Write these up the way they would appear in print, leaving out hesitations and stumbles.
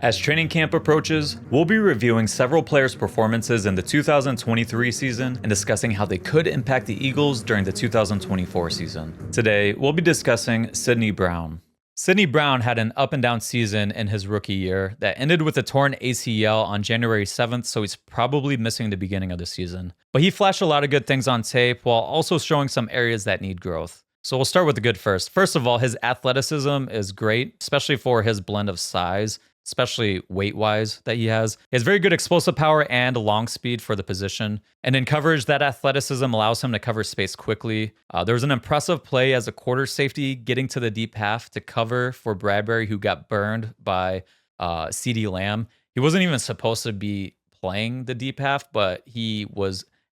As training camp approaches, we'll be reviewing several players' performances in the 2023 season and discussing how they could impact the Eagles during the 2024 season. Today, we'll be discussing Sydney Brown. Sydney Brown had an up and down season in his rookie year that ended with a torn ACL on January 7th, so he's probably missing the beginning of the season. But he flashed a lot of good things on tape while also showing some areas that need growth. So we'll start with the good first. First of all, his athleticism is great, especially for his blend of size, especially weight-wise that he has. He has very good explosive power and long speed for the position. And in coverage, that athleticism allows him to cover space quickly. There was an impressive play as a quarter safety getting to the deep half to cover for Bradbury, who got burned by CeeDee Lamb. He wasn't even supposed to be playing the deep half, but he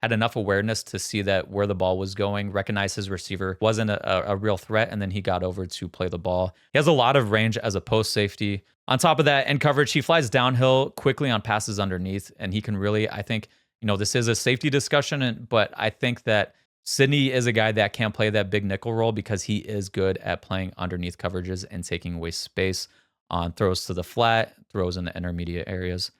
had enough awareness to see that where the ball was going, recognize his receiver wasn't a real threat, and then he got over to play the ball. He has a lot of range as a post safety. On top of that, in coverage, he flies downhill quickly on passes underneath, and he can really, I think, this is a safety discussion, but I think that Sydney is a guy that can play that big nickel role because he is good at playing underneath coverages and taking away space on throws to the flat, throws in the intermediate areas.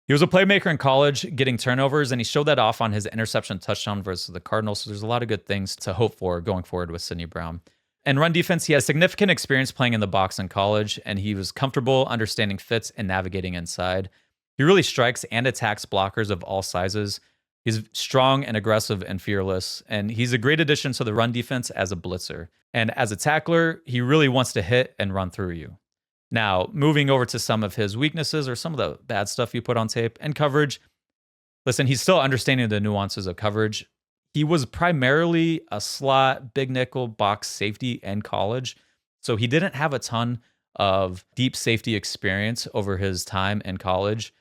He was a playmaker in college, getting turnovers, and he showed that off on his interception touchdown versus the Cardinals. So there's a lot of good things to hope for going forward with Sydney Brown. In run defense, he has significant experience playing in the box in college, and he was comfortable understanding fits and navigating inside. He really strikes and attacks blockers of all sizes. He's strong and aggressive and fearless, and he's a great addition to the run defense as a blitzer. And as a tackler, he really wants to hit and run through you. Now, moving over to some of his weaknesses or some of the bad stuff you put on tape and coverage. Listen, he's still understanding the nuances of coverage. He was primarily a slot, big nickel, box safety in college. So he didn't have a ton of deep safety experience over his time in college.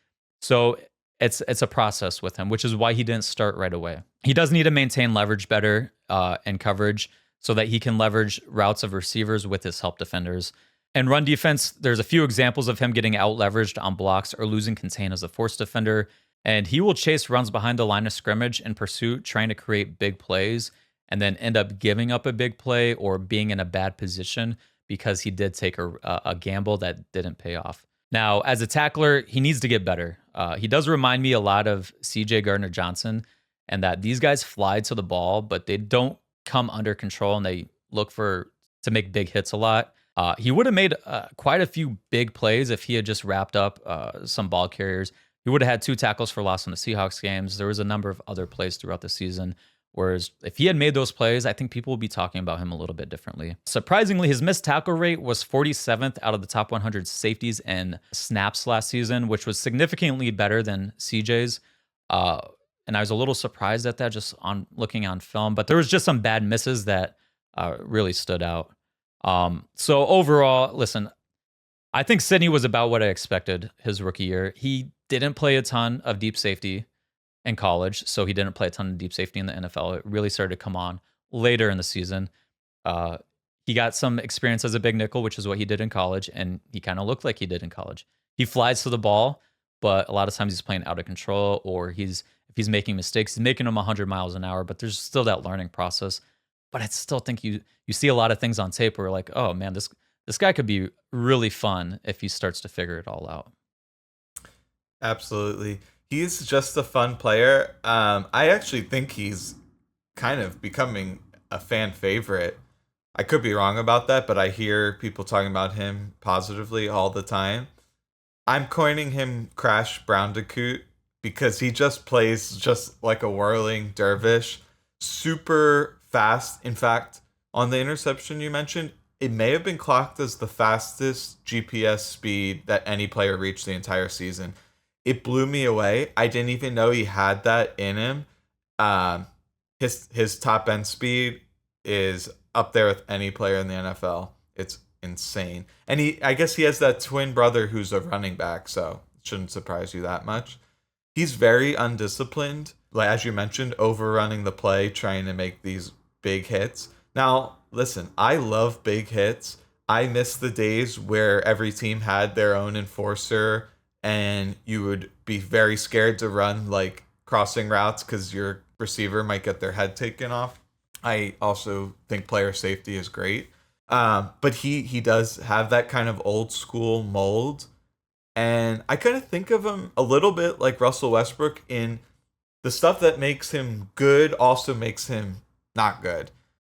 So it's a process with him, which is why he didn't start right away. He does need to maintain leverage better in coverage so that he can leverage routes of receivers with his help defenders. In run defense, there's a few examples of him getting out-leveraged on blocks or losing contain as a force defender, and he will chase runs behind the line of scrimmage in pursuit, trying to create big plays, and then end up giving up a big play or being in a bad position because he did take a gamble that didn't pay off. Now, as a tackler, he needs to get better. He does remind me a lot of CJ Gardner-Johnson, and that these guys fly to the ball, but they don't come under control, and they look to make big hits a lot. He would have made quite a few big plays if he had just wrapped up some ball carriers. He would have had 2 tackles for loss in the Seahawks games. There was a number of other plays throughout the season. Whereas if he had made those plays, I think people would be talking about him a little bit differently. Surprisingly, his missed tackle rate was 47th out of the top 100 safeties and snaps last season, which was significantly better than CJ's. And I was a little surprised at that just on looking on film. But there was just some bad misses that really stood out. So overall, listen, I think Sydney was about what I expected his rookie year. He didn't play a ton of deep safety in college, so he didn't play a ton of deep safety in the NFL. It really started to come on later in the season. He got some experience as a big nickel, which is what he did in college, and he kind of looked like he did in college. He flies to the ball, but a lot of times he's playing out of control, or if he's making mistakes, he's making them 100 miles an hour, but there's still that learning process. But I still think you see a lot of things on tape where you're like, oh man, this guy could be really fun if he starts to figure it all out. Absolutely. He's just a fun player. I actually think he's kind of becoming a fan favorite. I could be wrong about that, but I hear people talking about him positively all the time. I'm coining him Crash Browndicoot because he just plays just like a whirling dervish. Super fast. In fact, on the interception you mentioned, it may have been clocked as the fastest GPS speed that any player reached the entire season. It blew me away. I didn't even know he had that in him. His top end speed is up there with any player in the NFL. It's insane. And I guess he has that twin brother who's a running back, so it shouldn't surprise you that much. He's very undisciplined, like as you mentioned, overrunning the play, trying to make these big hits. Now, listen, I love big hits. I miss the days where every team had their own enforcer and you would be very scared to run like crossing routes because your receiver might get their head taken off. I also think player safety is great. But he does have that kind of old school mold, And I kind of think of him a little bit like Russell Westbrook in the stuff that makes him good also makes him not good.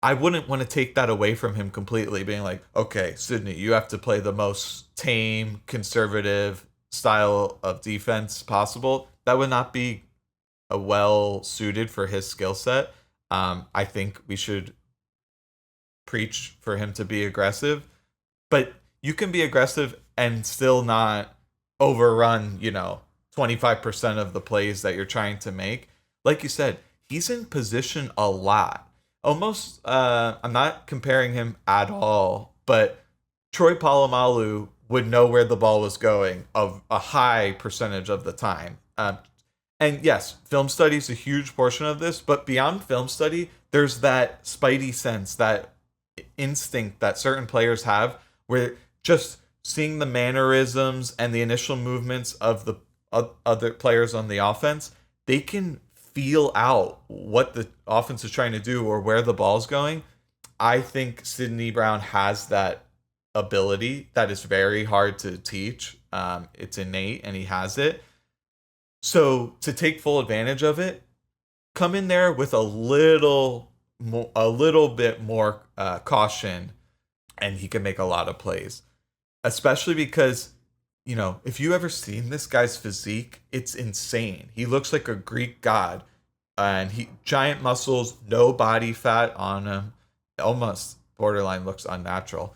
I wouldn't want to take that away from him completely, being like, okay, Sydney, you have to play the most tame, conservative style of defense possible. That would not be a well suited for his skill set. I think we should preach for him to be aggressive, but you can be aggressive and still not overrun, 25% of the plays that you're trying to make. Like you said, he's in position a lot. Almost, I'm not comparing him at all, but Troy Polamalu would know where the ball was going of a high percentage of the time. And yes, film study is a huge portion of this, but beyond film study, there's that spidey sense, that instinct that certain players have where just seeing the mannerisms and the initial movements of the other players on the offense, they can feel out what the offense is trying to do or where the ball's going. I think Sydney Brown has that ability that is very hard to teach. It's innate and he has it. So to take full advantage of it, come in there with a little bit more caution, and he can make a lot of plays. Especially because, if you ever seen this guy's physique, it's insane. He looks like a Greek god, and giant muscles, no body fat on him, almost borderline looks unnatural.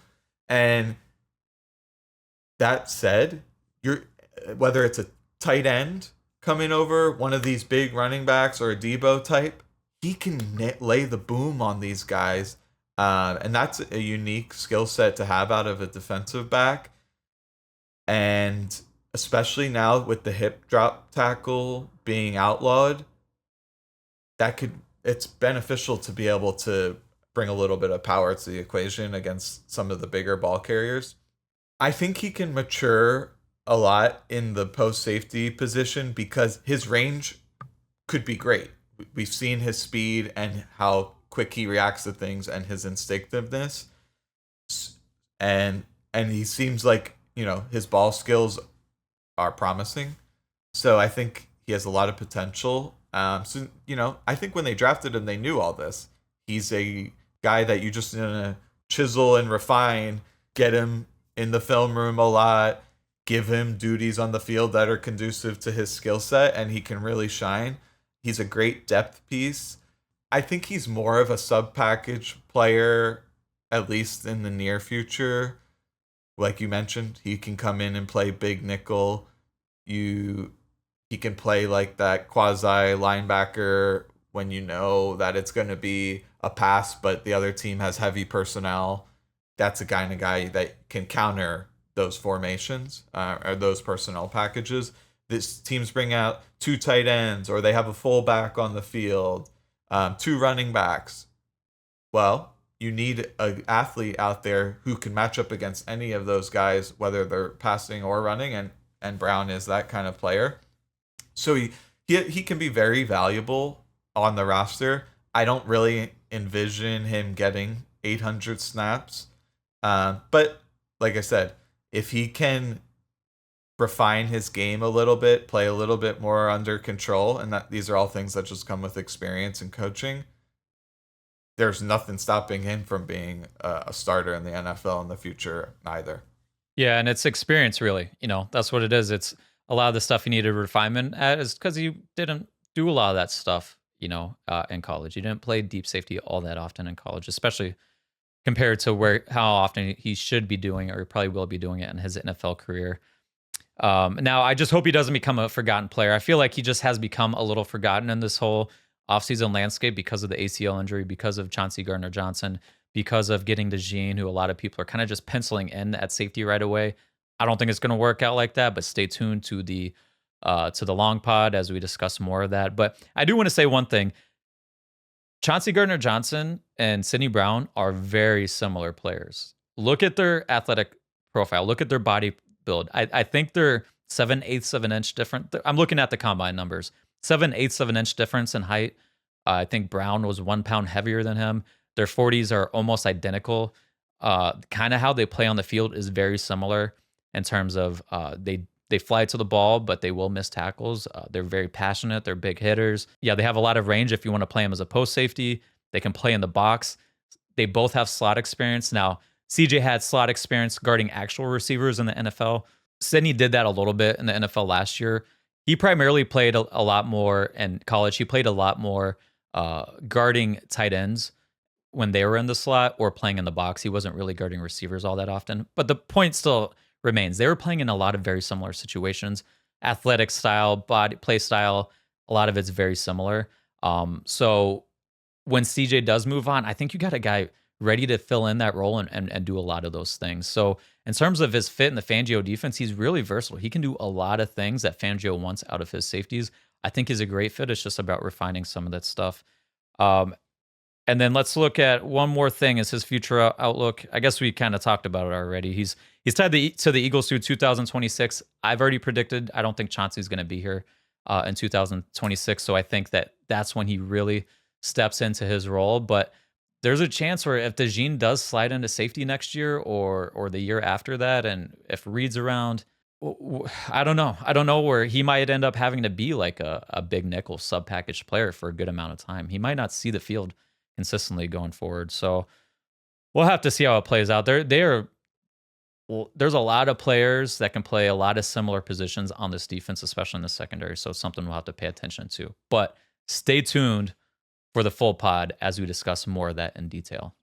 And that said, whether it's a tight end coming over, one of these big running backs, or a Debo type, he can lay the boom on these guys. And that's a unique skill set to have out of a defensive back. And especially now with the hip drop tackle being outlawed, it's beneficial to be able to bring a little bit of power to the equation against some of the bigger ball carriers. I think he can mature a lot in the post safety position because his range could be great. We've seen his speed and how quick he reacts to things and his instinctiveness. And he seems like, his ball skills are promising. So I think he has a lot of potential. So, I think when they drafted him, they knew all this. He's a guy that you just chisel and refine, get him in the film room a lot, give him duties on the field that are conducive to his skill set, and he can really shine. He's a great depth piece. I think he's more of a sub-package player, at least in the near future. Like you mentioned, he can come in and play big nickel. He can play like that quasi linebacker when you know that it's going to be a pass, but the other team has heavy personnel. That's a kind of guy that can counter those formations or those personnel packages. This teams bring out 2 tight ends, or they have a fullback on the field, 2 running backs. Well, you need an athlete out there who can match up against any of those guys, whether they're passing or running, and Brown is that kind of player. So he can be very valuable on the roster. I don't really envision him getting 800 snaps. But like I said, if he can refine his game a little bit, play a little bit more under control, and that these are all things that just come with experience and coaching, there's nothing stopping him from being a starter in the NFL in the future either. Yeah, and it's experience, really. That's what it is. It's a lot of the stuff he needed refinement at is because he didn't do a lot of that stuff, in college. He didn't play deep safety all that often in college, especially compared to how often he should be doing it, or he probably will be doing it in his NFL career. Now, I just hope he doesn't become a forgotten player. I feel like he just has become a little forgotten in this whole offseason landscape because of the ACL injury, because of Chauncey Gardner-Johnson, because of getting DeJean, who a lot of people are kind of just penciling in at safety right away. I don't think it's going to work out like that, but stay tuned to the long pod as we discuss more of that. But I do want to say one thing. Chauncey Gardner-Johnson and Sydney Brown are very similar players. Look at their athletic profile. Look at their body build. I think they're 7/8 of an inch different. I'm looking at the combine numbers. 7/8 of an inch difference in height. I think Brown was 1 pound heavier than him. Their 40s are almost identical. Kind of how they play on the field is very similar in terms of they They fly to the ball, but they will miss tackles. They're very passionate. They're big hitters. Yeah, they have a lot of range if you want to play them as a post safety. They can play in the box. They both have slot experience. Now, CJ had slot experience guarding actual receivers in the NFL. Sidney did that a little bit in the NFL last year. He primarily played a lot more in college. He played a lot more guarding tight ends when they were in the slot or playing in the box. He wasn't really guarding receivers all that often. But the point still remains. They were playing in a lot of very similar situations. Athletic style, body play style, a lot of it's very similar. So when CJ does move on, I think you got a guy ready to fill in that role and do a lot of those things. So in terms of his fit in the Fangio defense, he's really versatile. He can do a lot of things that Fangio wants out of his safeties. I think he's a great fit. It's just about refining some of that stuff. And then let's look at one more thing is his future outlook. I guess we kind of talked about it already. He's tied to the Eagles through 2026. I've already predicted I don't think Chauncey's going to be here in 2026. So I think that's when he really steps into his role. But there's a chance where if DeJean does slide into safety next year or the year after that, and if Reed's around, I don't know. I don't know where he might end up having to be like a big nickel sub-package player for a good amount of time. He might not see the field consistently going forward. So we'll have to see how it plays out. There's a lot of players that can play a lot of similar positions on this defense, especially in the secondary. So it's something we'll have to pay attention to. But stay tuned for the full pod as we discuss more of that in detail.